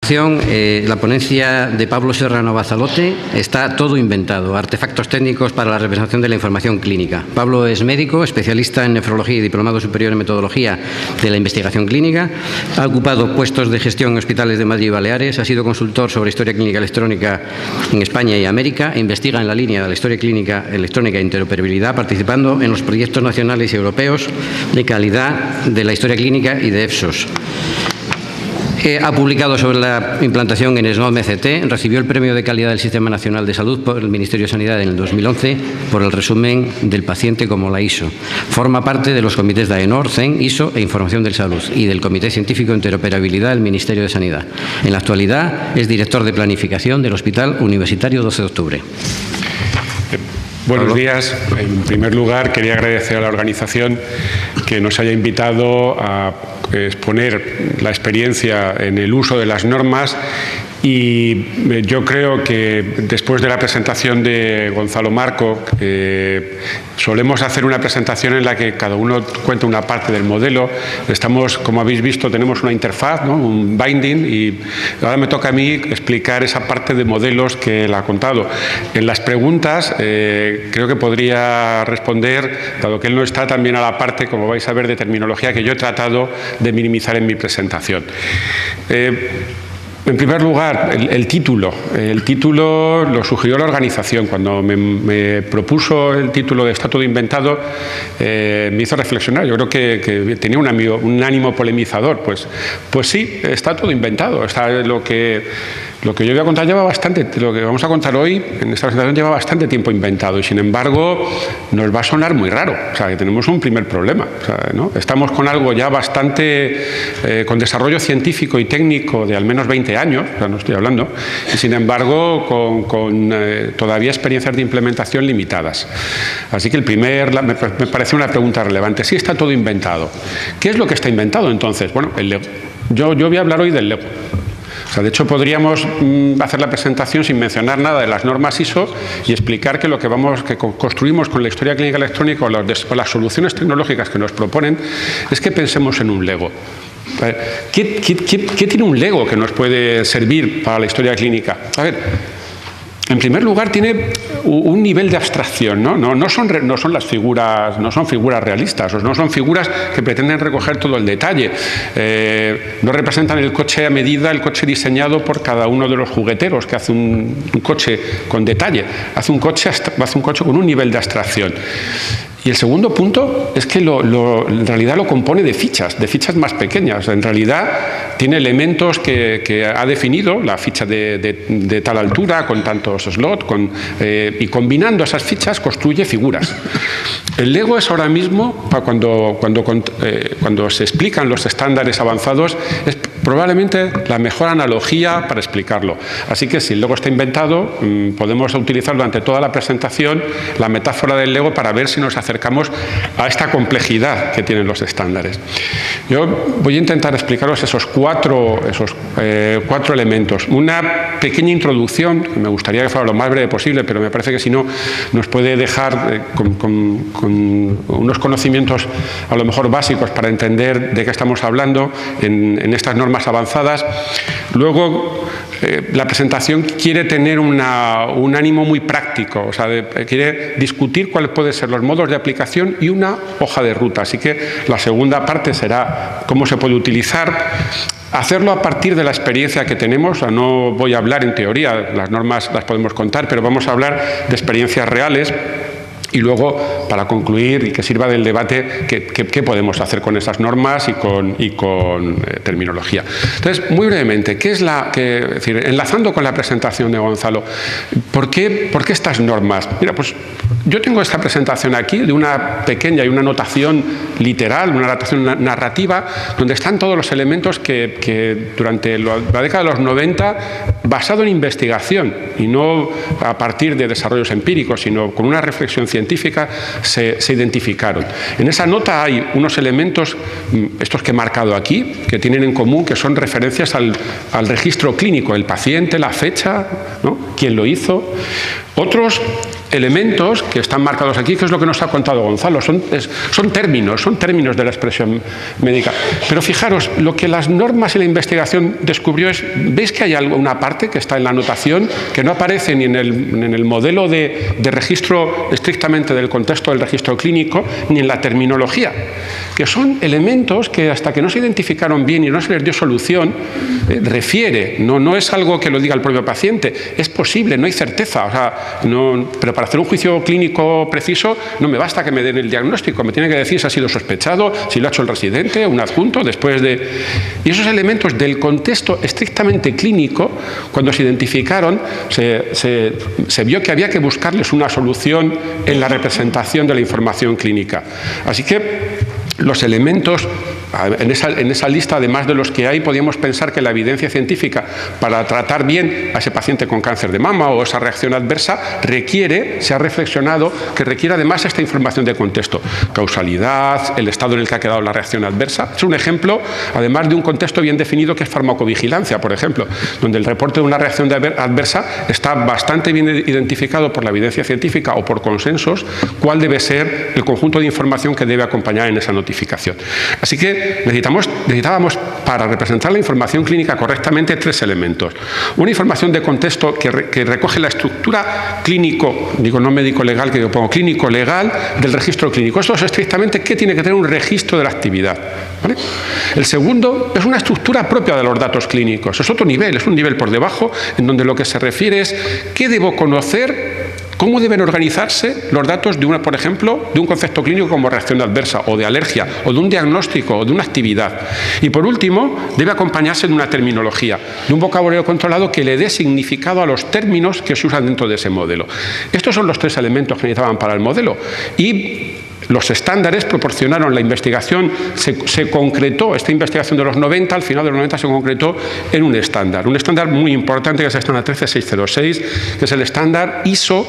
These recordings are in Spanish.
presentación, la ponencia de Pablo Serrano Bazalote, está todo inventado, artefactos técnicos para la representación de la información clínica. Pablo es médico, especialista en nefrología y diplomado superior en metodología de la investigación clínica. Ha ocupado puestos de gestión en hospitales de Madrid y Baleares, ha sido consultor sobre historia clínica electrónica en España y América, e investiga en la línea de la historia clínica electrónica e interoperabilidad, participando en los proyectos nacionales y europeos de calidad de la historia clínica y de EFSOS. Ha publicado sobre la implantación en SNOMECT, recibió el Premio de Calidad del Sistema Nacional de Salud por el Ministerio de Sanidad en el 2011 por el resumen del paciente como la ISO. Forma parte de los comités de AENOR, CEN, ISO e Información de Salud y del Comité Científico de Interoperabilidad del Ministerio de Sanidad. En la actualidad es director de planificación del Hospital Universitario 12 de Octubre. Buenos días. En primer lugar, quería agradecer a la organización que nos haya invitado a exponer la experiencia en el uso de las normas. Y yo creo que después de la presentación de Gonzalo Marco, solemos hacer una presentación en la que cada uno cuenta una parte del modelo. Estamos, como habéis visto, tenemos una interfaz, ¿no?, un binding, y ahora me toca a mí explicar esa parte de modelos que él ha contado. En las preguntas creo que podría responder, dado que él no está, también a la parte, como vais a ver, de terminología que yo he tratado de minimizar en mi presentación. En primer lugar, el título. El título lo sugirió la organización. Cuando me propuso el título de Está todo inventado, me hizo reflexionar. Yo creo que tenía un ánimo polemizador. Pues sí, está todo inventado. Está lo que yo voy a contar lleva bastante, lo que vamos a contar hoy en esta presentación lleva bastante tiempo inventado, y sin embargo nos va a sonar muy raro. O sea, que tenemos un primer problema. O sea, ¿no? Estamos con algo ya bastante con desarrollo científico y técnico de al menos 20 años, o sea, no estoy hablando, y sin embargo con todavía experiencias de implementación limitadas. Así que me parece una pregunta relevante. Sí, está todo inventado. ¿Qué es lo que está inventado entonces? Bueno, el Lego. Yo voy a hablar hoy del Lego. O sea, de hecho, podríamos hacer la presentación sin mencionar nada de las normas ISO y explicar que lo que construimos con la historia clínica electrónica o las soluciones tecnológicas que nos proponen es que pensemos en un Lego. ¿Qué tiene un Lego que nos puede servir para la historia clínica? A ver, en primer lugar, tiene un nivel de abstracción, ¿no? No son las figuras, no son figuras realistas, o no son figuras que pretenden recoger todo el detalle. No representan el coche a medida, el coche diseñado por cada uno de los jugueteros que hace un coche con detalle. Hace un coche con un nivel de abstracción. Y el segundo punto es que en realidad lo compone de fichas más pequeñas. En realidad tiene elementos que ha definido, la ficha de tal altura, con tantos slots, y combinando esas fichas construye figuras. El Lego es ahora mismo, cuando se explican los estándares avanzados, es probablemente la mejor analogía para explicarlo. Así que si el Lego está inventado, podemos utilizar durante toda la presentación la metáfora del Lego para ver si nos acercamos a esta complejidad que tienen los estándares. Yo voy a intentar explicaros esos cuatro elementos. Una pequeña introducción, que me gustaría que fuera lo más breve posible, pero me parece que si no nos puede dejar con unos conocimientos a lo mejor básicos para entender de qué estamos hablando en estas normas avanzadas. Luego, la presentación quiere tener un ánimo muy práctico, o sea, quiere discutir cuáles pueden ser los modos de aplicación y una hoja de ruta. Así que la segunda parte será cómo se puede utilizar. Hacerlo a partir de la experiencia que tenemos. O sea, no voy a hablar en teoría, las normas las podemos contar, pero vamos a hablar de experiencias reales. Y luego, para concluir y que sirva del debate, ¿qué podemos hacer con esas normas y con terminología? Entonces, muy brevemente, es decir, enlazando con la presentación de Gonzalo, ¿por qué estas normas? Mira, pues yo tengo esta presentación aquí de una pequeña y una notación literal, una notación narrativa, donde están todos los elementos que durante la década de los 90, basado en investigación y no a partir de desarrollos empíricos, sino con una reflexión científica, se identificaron. En esa nota hay unos elementos, estos que he marcado aquí, que tienen en común, que son referencias al registro clínico, el paciente, la fecha, ¿no?, quién lo hizo. Otros elementos que están marcados aquí, que es lo que nos ha contado Gonzalo, son términos de la expresión médica. Pero fijaros, lo que las normas y la investigación descubrió es, ¿veis que hay una parte que está en la anotación que no aparece ni en el modelo de registro estrictamente del contexto del registro clínico, ni en la terminología? Que son elementos que hasta que no se identificaron bien y no se les dio solución, refiere, no es algo que lo diga el propio paciente, es posible, no hay certeza, o sea, pero para hacer un juicio clínico preciso no me basta que me den el diagnóstico, me tiene que decir si ha sido sospechado, si lo ha hecho el residente, un adjunto, después de... Y esos elementos del contexto estrictamente clínico, cuando se identificaron, se vio que había que buscarles una solución en la representación de la información clínica. Así que los elementos, en esa lista, además de los que hay, podíamos pensar que la evidencia científica para tratar bien a ese paciente con cáncer de mama o esa reacción adversa se ha reflexionado que requiere además esta información de contexto. Causalidad, el estado en el que ha quedado la reacción adversa. Es un ejemplo, además de un contexto bien definido que es farmacovigilancia, por ejemplo, donde el reporte de una reacción adversa está bastante bien identificado por la evidencia científica o por consensos cuál debe ser el conjunto de información que debe acompañar en esa notificación. Así que necesitábamos, para representar la información clínica correctamente, 3 elementos. Una información de contexto que recoge la estructura clínico, digo no médico-legal, que yo pongo clínico-legal, del registro clínico. Esto es estrictamente qué tiene que tener un registro de la actividad, ¿vale? El segundo es una estructura propia de los datos clínicos. Es otro nivel, es un nivel por debajo, en donde lo que se refiere es qué debo conocer, cómo deben organizarse los datos por ejemplo, de un concepto clínico como reacción adversa o de alergia o de un diagnóstico o de una actividad. Y por último, debe acompañarse de una terminología, de un vocabulario controlado que le dé significado a los términos que se usan dentro de ese modelo. Estos son los 3 elementos que necesitaban para el modelo. Y los estándares proporcionaron la investigación, se concretó, esta investigación de los 90, al final de los 90 se concretó en un estándar muy importante, que es el estándar 13606, que es el estándar ISO.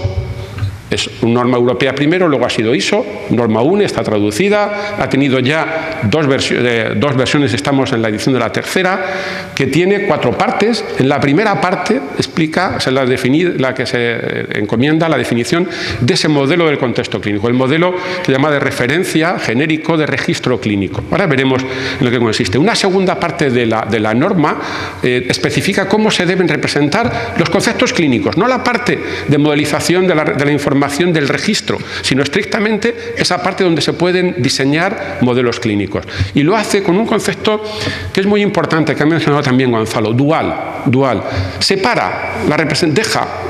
Es una norma europea primero, luego ha sido ISO, norma UNE, está traducida, ha tenido ya dos versiones, estamos en la edición de la tercera, que tiene 4 partes. En la primera parte explica, la que se encomienda la definición de ese modelo del contexto clínico, el modelo que se llama de referencia genérico de registro clínico. Ahora veremos en lo que consiste. Una segunda parte de la norma especifica cómo se deben representar los conceptos clínicos, no la parte de modelización de la información del registro, sino estrictamente esa parte donde se pueden diseñar modelos clínicos. Y lo hace con un concepto que es muy importante, que ha mencionado también Gonzalo, dual. Separa,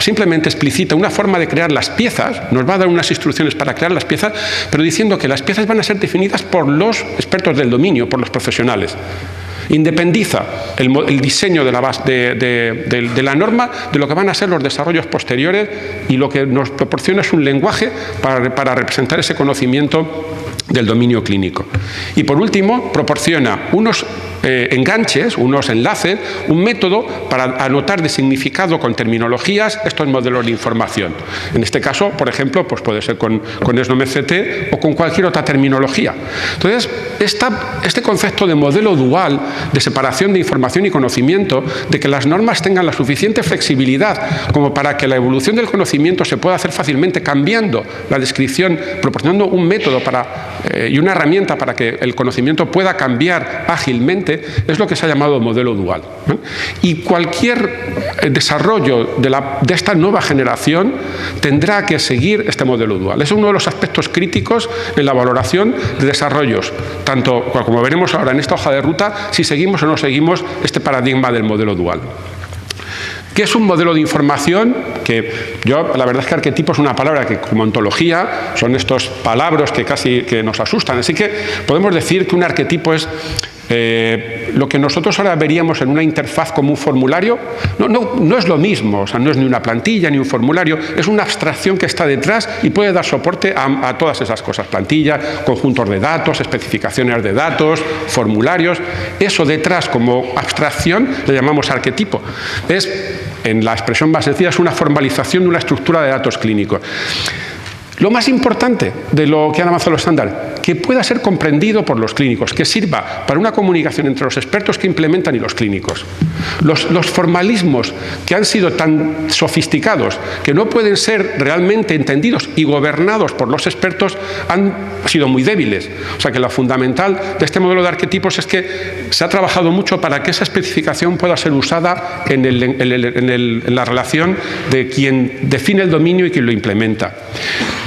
simplemente explicita una forma de crear las piezas, nos va a dar unas instrucciones para crear las piezas, pero diciendo que las piezas van a ser definidas por los expertos del dominio, por los profesionales. Independiza el diseño de la norma de lo que van a ser los desarrollos posteriores, y lo que nos proporciona es un lenguaje para representar ese conocimiento del dominio clínico. Y por último, proporciona unos enganches, unos enlaces, un método para anotar de significado con terminologías estos modelos de información. En este caso, por ejemplo, pues puede ser con SNOMED-CT o con cualquier otra terminología. Entonces, este concepto de modelo dual, de separación de información y conocimiento, de que las normas tengan la suficiente flexibilidad como para que la evolución del conocimiento se pueda hacer fácilmente cambiando la descripción, proporcionando un método y una herramienta para que el conocimiento pueda cambiar ágilmente, es lo que se ha llamado modelo dual. Y cualquier desarrollo de esta nueva generación tendrá que seguir este modelo dual. Es uno de los aspectos críticos en la valoración de desarrollos, tanto como veremos ahora en esta hoja de ruta, si seguimos o no seguimos este paradigma del modelo dual. ¿Qué es un modelo de información? La verdad es que arquetipo es una palabra que, como ontología, son estos palabras que nos asustan. Así que podemos decir que un arquetipo es lo que nosotros ahora veríamos en una interfaz como un formulario. No es lo mismo, o sea, no es ni una plantilla ni un formulario, es una abstracción que está detrás y puede dar soporte a todas esas cosas: plantilla, conjuntos de datos, especificaciones de datos, formularios. Eso detrás, como abstracción, le llamamos arquetipo. En la expresión más sencilla, es una formalización de una estructura de datos clínicos. Lo más importante de lo que han avanzado los estándares, que pueda ser comprendido por los clínicos, que sirva para una comunicación entre los expertos que implementan y los clínicos. Los formalismos que han sido tan sofisticados que no pueden ser realmente entendidos y gobernados por los expertos han sido muy débiles. O sea que lo fundamental de este modelo de arquetipos es que se ha trabajado mucho para que esa especificación pueda ser usada en la relación de quien define el dominio y quien lo implementa.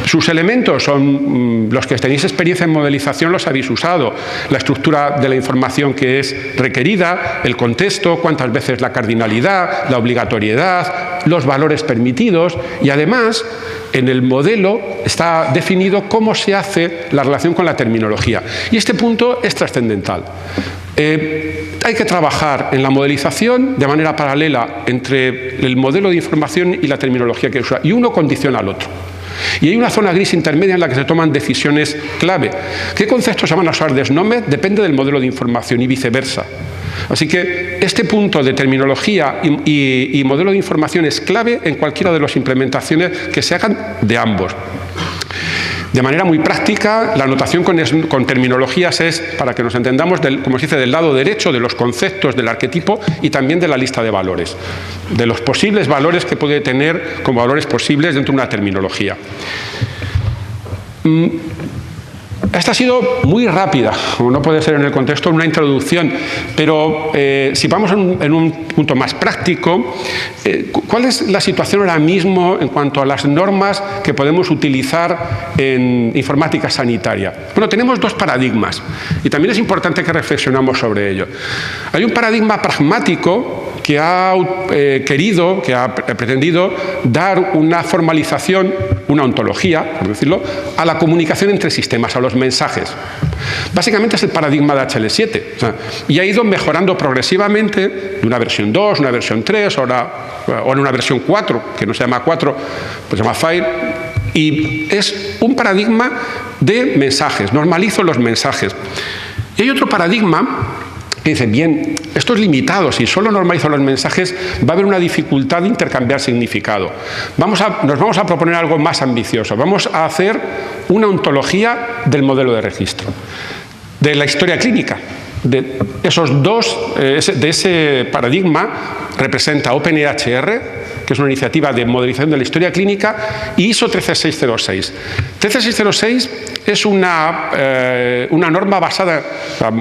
Sus elementos son los que tenéis experiencia en modelización, los habéis usado. La estructura de la información que es requerida, el contexto, cuántas veces la cardinalidad, la obligatoriedad, los valores permitidos y además en el modelo está definido cómo se hace la relación con la terminología. Y este punto es trascendental. Hay que trabajar en la modelización de manera paralela entre el modelo de información y la terminología que usa, y uno condiciona al otro. Y hay una zona gris intermedia en la que se toman decisiones clave. ¿Qué conceptos se van a usar de SNOMED? Depende del modelo de información y viceversa. Así que este punto de terminología y modelo de información es clave en cualquiera de las implementaciones que se hagan de ambos. De manera muy práctica, la notación con terminologías es, para que nos entendamos, como se dice, del lado derecho de los conceptos del arquetipo y también de la lista de valores, de los posibles valores que puede tener como valores posibles dentro de una terminología. Esta ha sido muy rápida, como no puede ser en el contexto de una introducción, pero si vamos en un punto más práctico, ¿cuál es la situación ahora mismo en cuanto a las normas que podemos utilizar en informática sanitaria? Bueno, tenemos dos paradigmas y también es importante que reflexionamos sobre ello. Hay un paradigma pragmático que ha pretendido dar una formalización, una ontología, por decirlo, a la comunicación entre sistemas, a los mensajes. Básicamente es el paradigma de HL7. Y ha ido mejorando progresivamente de una versión 2, una versión 3, ahora en una versión 4, que no se llama 4, pues se llama FAIR. Y es un paradigma de mensajes, normalizo los mensajes. Y hay otro paradigma que dice, bien, esto es limitado, si solo normalizo los mensajes va a haber una dificultad de intercambiar significado. Nos vamos a proponer algo más ambicioso, vamos a hacer una ontología del modelo de registro, de la historia clínica. De ese paradigma representa OpenEHR, que es una iniciativa de modelización de la historia clínica, y ISO 13606. 13606 es una norma basada,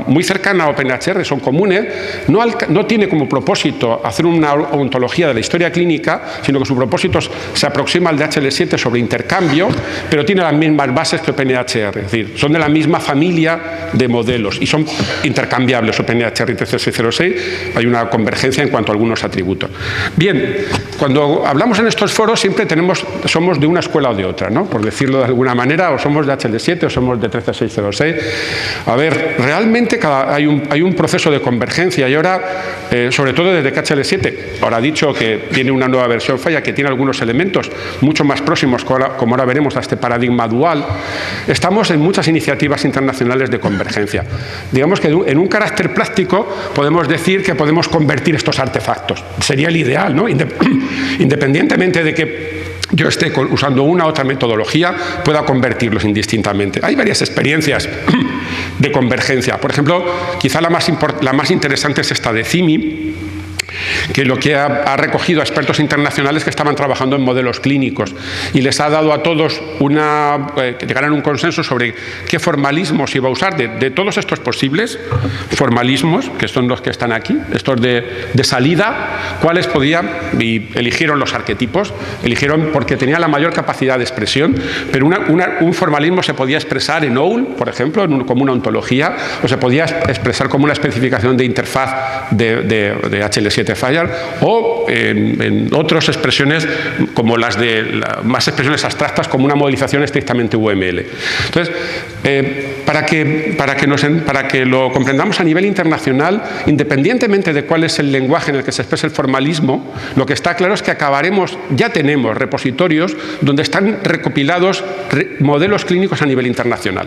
muy cercana a OpenEHR, son comunes, no tiene como propósito hacer una ontología de la historia clínica, sino que su propósito se aproxima al de HL7 sobre intercambio, pero tiene las mismas bases que OpenEHR, es decir, son de la misma familia de modelos y son intercambiables OpenEHR y 13606, hay una convergencia en cuanto a algunos atributos. Bien, cuando hablamos en estos foros siempre somos de una escuela o de otra, ¿no? Por decirlo de alguna manera, o somos de HL7 o somos de 13606. A ver, realmente hay un proceso de convergencia y ahora, sobre todo desde que HL7, ahora ha dicho que tiene una nueva versión falla, que tiene algunos elementos mucho más próximos, como ahora veremos, a este paradigma dual, estamos en muchas iniciativas internacionales de convergencia. Digamos que en un carácter práctico podemos decir que podemos convertir estos artefactos. Sería el ideal, ¿no? Independientemente de que yo esté usando una u otra metodología, pueda convertirlos indistintamente. Hay varias experiencias de convergencia. Por ejemplo, quizá la más interesante es esta de CIMI, que lo que ha recogido a expertos internacionales que estaban trabajando en modelos clínicos y les ha dado a todos que llegaran a un consenso sobre qué formalismos iba a usar de todos estos posibles formalismos, que son los que están aquí, estos de salida, cuáles podían, y eligieron los arquetipos, eligieron porque tenía la mayor capacidad de expresión, pero un formalismo se podía expresar en OWL, por ejemplo, como una ontología, o se podía expresar como una especificación de interfaz de HL7 FAIR, o en otras expresiones como las más expresiones abstractas, como una modelización estrictamente UML. Entonces, para que lo comprendamos a nivel internacional, independientemente de cuál es el lenguaje en el que se expresa el formalismo, lo que está claro es que ya tenemos repositorios donde están recopilados modelos clínicos a nivel internacional.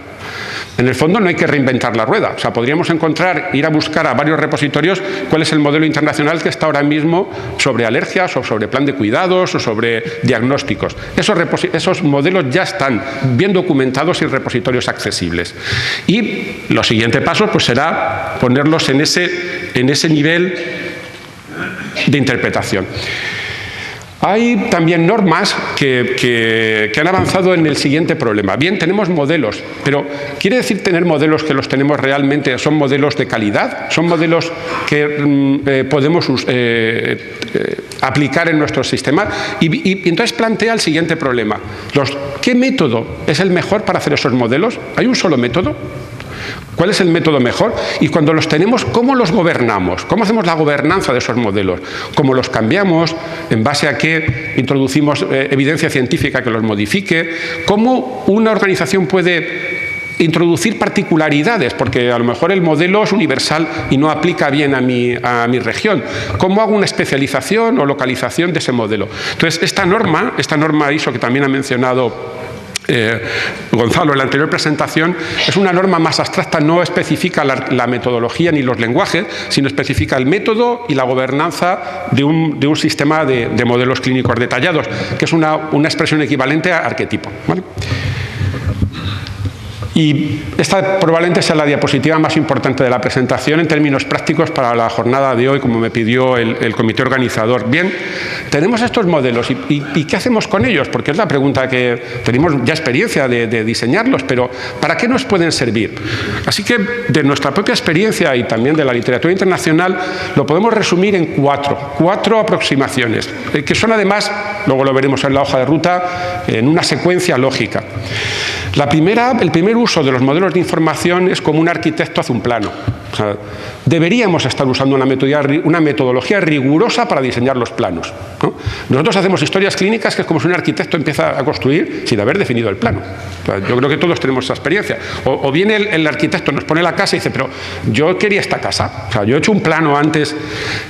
En el fondo no hay que reinventar la rueda, o sea, podríamos ir a buscar a varios repositorios cuál es el modelo internacional que está ahora mismo sobre alergias o sobre plan de cuidados o sobre diagnósticos. Esos modelos ya están bien documentados y en repositorios accesibles. Y los siguientes pasos pues, será ponerlos en ese nivel de interpretación. Hay también normas que han avanzado en el siguiente problema. Bien, tenemos modelos, pero ¿quiere decir tener modelos que los tenemos realmente? ¿Son modelos de calidad? ¿Son modelos que podemos aplicar en nuestro sistema? Y entonces plantea el siguiente problema. ¿Qué método es el mejor para hacer esos modelos? ¿Hay un solo método? ¿Cuál es el método mejor? Y cuando los tenemos, ¿cómo los gobernamos? ¿Cómo hacemos la gobernanza de esos modelos? ¿Cómo los cambiamos? ¿En base a qué introducimos evidencia científica que los modifique? ¿Cómo una organización puede introducir particularidades? Porque a lo mejor el modelo es universal y no aplica bien a mi región. ¿Cómo hago una especialización o localización de ese modelo? Entonces, esta norma ISO que también ha mencionado Gonzalo en la anterior presentación, es una norma más abstracta, no especifica la metodología ni los lenguajes, sino especifica el método y la gobernanza de un sistema de modelos clínicos detallados, que es una expresión equivalente a arquetipo, ¿vale? Y esta probablemente sea la diapositiva más importante de la presentación en términos prácticos para la jornada de hoy, como me pidió el comité organizador. Bien, tenemos estos modelos ¿y qué hacemos con ellos? Porque es la pregunta que tenemos ya experiencia de diseñarlos, pero ¿para qué nos pueden servir? Así que de nuestra propia experiencia y también de la literatura internacional lo podemos resumir en cuatro aproximaciones, que son además, luego lo veremos en la hoja de ruta, en una secuencia lógica. El primer uso de los modelos de información es como un arquitecto hace un plano. O sea, deberíamos estar usando una metodología rigurosa para diseñar los planos, ¿no? Nosotros hacemos historias clínicas que es como si un arquitecto empieza a construir sin haber definido el plano. O sea, yo creo que todos tenemos esa experiencia. O viene el arquitecto, nos pone la casa y dice, pero yo quería esta casa. O sea, yo he hecho un plano antes.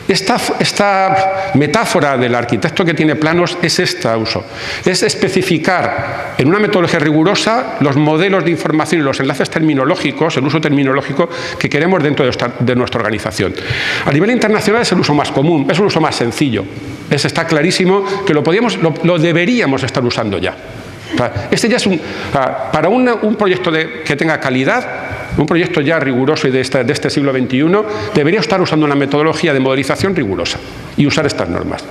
Esta metáfora del arquitecto que tiene planos es este uso. Es especificar en una metodología rigurosa los modelos de información y los enlaces terminológicos, el uso terminológico que queremos dentro de nuestra organización. A nivel internacional es el uso más común, es un uso más sencillo. Está clarísimo que lo deberíamos estar usando ya. Este ya es para un proyecto que tenga calidad, un proyecto ya riguroso y de este siglo XXI, debería estar usando una metodología de modelización rigurosa y usar estas normas.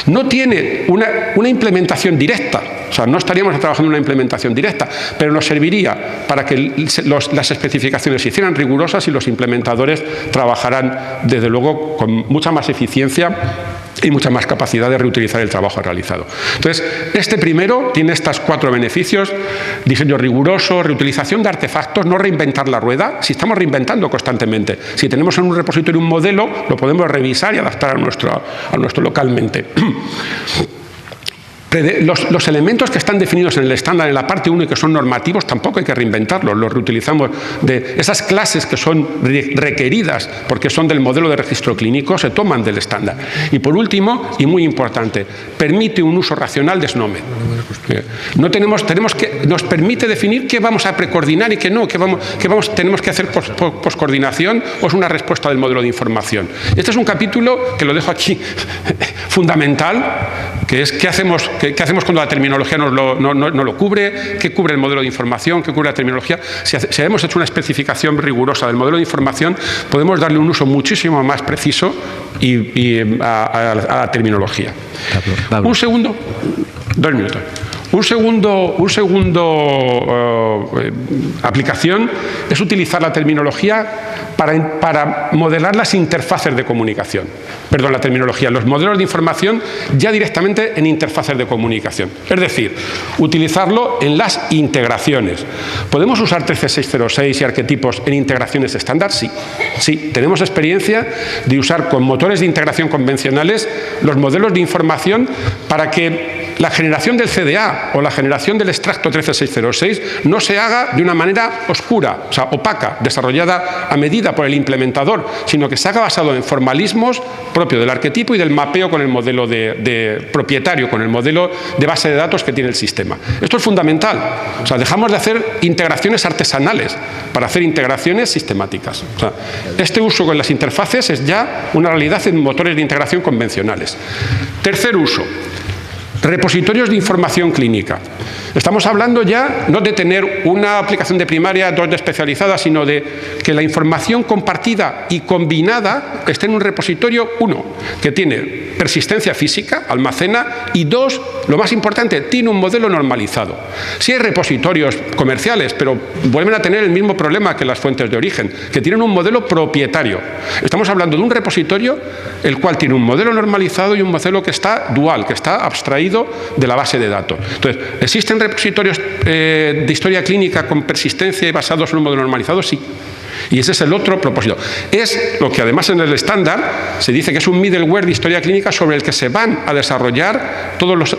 No tiene una implementación directa, o sea, no estaríamos trabajando en una implementación directa, pero nos serviría para que las especificaciones se hicieran rigurosas y los implementadores trabajaran, desde luego, con mucha más eficiencia y mucha más capacidad de reutilizar el trabajo realizado. Entonces, este primero tiene estos 4 beneficios: diseño riguroso, reutilización de artefactos, no reinventar la rueda. Si estamos reinventando constantemente, si tenemos en un repositorio un modelo, lo podemos revisar y adaptar a nuestro localmente. Los elementos que están definidos en el estándar en la parte 1 y que son normativos tampoco hay que reinventarlos, los reutilizamos. De esas clases que son requeridas porque son del modelo de registro clínico se toman del estándar. Y por último, y muy importante, permite un uso racional de SNOMED. Nos permite definir qué vamos a precoordinar y qué no, tenemos que hacer poscoordinación o es una respuesta del modelo de información. Este es un capítulo que lo dejo aquí fundamental, que es qué hacemos cuando la terminología no lo cubre, qué cubre el modelo de información, qué cubre la terminología. Si hemos hecho una especificación rigurosa del modelo de información, podemos darle un uso muchísimo más preciso a la terminología. Pablo. Un segundo, 2 minutos. Un segundo aplicación es utilizar la terminología para modelar las interfaces de comunicación. Perdón, la terminología, los modelos de información ya directamente en interfaces de comunicación. Es decir, utilizarlo en las integraciones. ¿Podemos usar 13606 y arquetipos en integraciones estándar? Sí. Sí, tenemos experiencia de usar con motores de integración convencionales los modelos de información para que la generación del CDA o la generación del extracto 13606 no se haga de una manera oscura, o sea, opaca, desarrollada a medida por el implementador, sino que se haga basado en formalismos propios del arquetipo y del mapeo con el modelo de propietario, con el modelo de base de datos que tiene el sistema. Esto es fundamental. O sea, dejamos de hacer integraciones artesanales para hacer integraciones sistemáticas. O sea, este uso con las interfaces es ya una realidad en motores de integración convencionales. Tercer uso. Repositorios de información clínica. Estamos hablando ya no de tener una aplicación de primaria, dos de especializada, sino de que la información compartida y combinada esté en un repositorio, uno, que tiene persistencia física, almacena, y dos, lo más importante, tiene un modelo normalizado. Sí hay repositorios comerciales, pero vuelven a tener el mismo problema que las fuentes de origen, que tienen un modelo propietario. Estamos hablando de un repositorio el cual tiene un modelo normalizado y un modelo que está dual, que está abstraído de la base de datos. Entonces, ¿existen repositorios de historia clínica con persistencia y basados en un modelo normalizado? Sí. Y ese es el otro propósito. Es lo que además en el estándar se dice que es un middleware de historia clínica sobre el que se van a desarrollar todas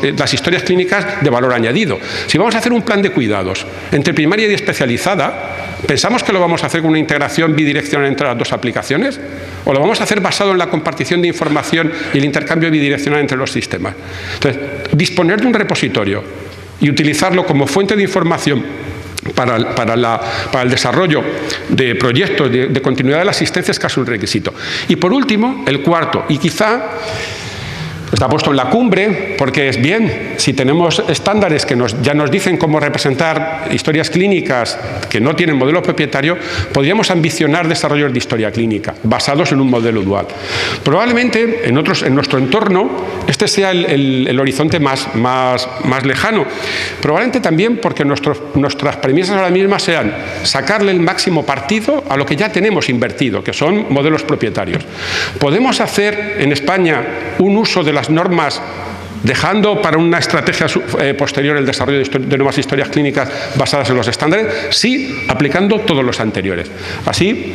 las historias clínicas de valor añadido. Si vamos a hacer un plan de cuidados entre primaria y especializada, ¿pensamos que lo vamos a hacer con una integración bidireccional entre las dos aplicaciones? ¿O lo vamos a hacer basado en la compartición de información y el intercambio bidireccional entre los sistemas? Entonces, disponer de un repositorio y utilizarlo como fuente de información para el desarrollo de proyectos de continuidad de la asistencia es casi un requisito. Y por último, el cuarto, y quizá está puesto en la cumbre, porque es bien, si tenemos estándares que ya nos dicen cómo representar historias clínicas que no tienen modelo propietario, podríamos ambicionar desarrollos de historia clínica basados en un modelo dual. Probablemente en nuestro entorno este sea el horizonte más lejano. Probablemente también porque nuestras premisas ahora mismas sean sacarle el máximo partido a lo que ya tenemos invertido, que son modelos propietarios. Podemos hacer en España un uso de las normas, dejando para una estrategia posterior el desarrollo de nuevas historias clínicas basadas en los estándares, sí, aplicando todos los anteriores. Así,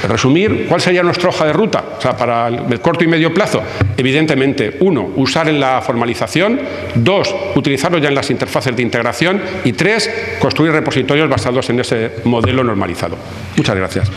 resumir, ¿cuál sería nuestra hoja de ruta? O sea, para el corto y medio plazo, evidentemente, 1, usar en la formalización, 2, utilizarlo ya en las interfaces de integración y 3, construir repositorios basados en ese modelo normalizado. Muchas gracias.